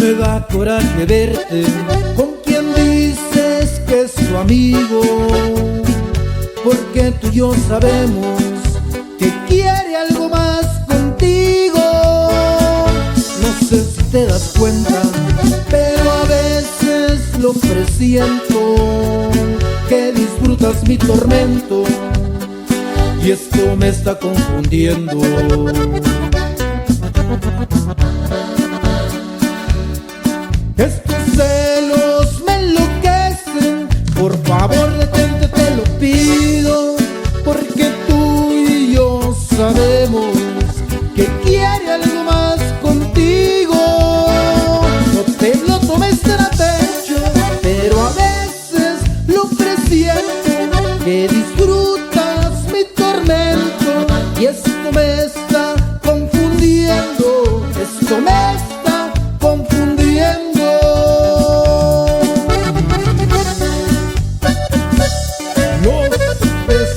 Me da coraje verte con quien dices que es tu amigo, porque tú y yo sabemos que quiere algo más contigo. No sé si te das cuenta, pero a veces lo presiento, que disfrutas mi tormento y esto me está confundiendo. Estos celos me enloquecen, por favor detente, te lo pido, porque tú y yo sabemos que quiere algo más contigo. No te lo tomes tan a pecho, pero a veces lo presiento, que disfrutas mi tormento y esto me está confundiendo, esto me está confundiendo.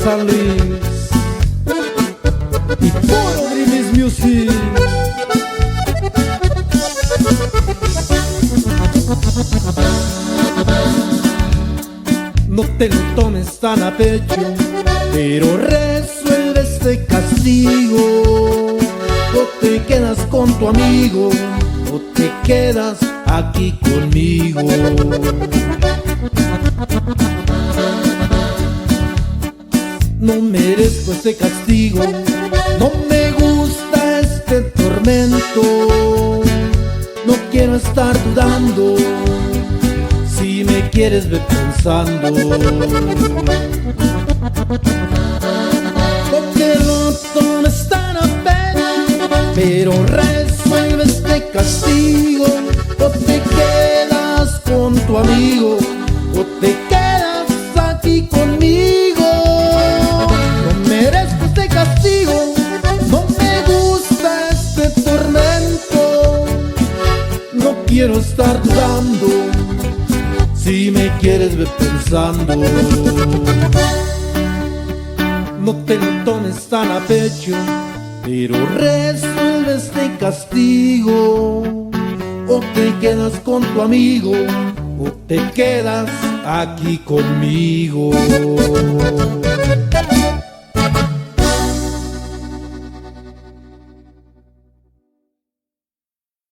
San Luis y puro Grimis Music. No te lo tomes tan a pecho, pero resuelve este castigo. O te quedas con tu amigo, o te quedas aquí conmigo. No merezco este castigo, no me gusta este tormento. No quiero estar dudando, si me quieres ve pensando. No te lo tomes tan a pecho, pero resuelve este castigo. O te quedas con tu amigo, o te quedas aquí conmigo. Castigo, no me gusta este tormento. No quiero estar dudando, si me quieres ve pensando. No te lo tomes tan a pecho, pero resuelve este castigo. O te quedas con tu amigo, o te quedas aquí conmigo.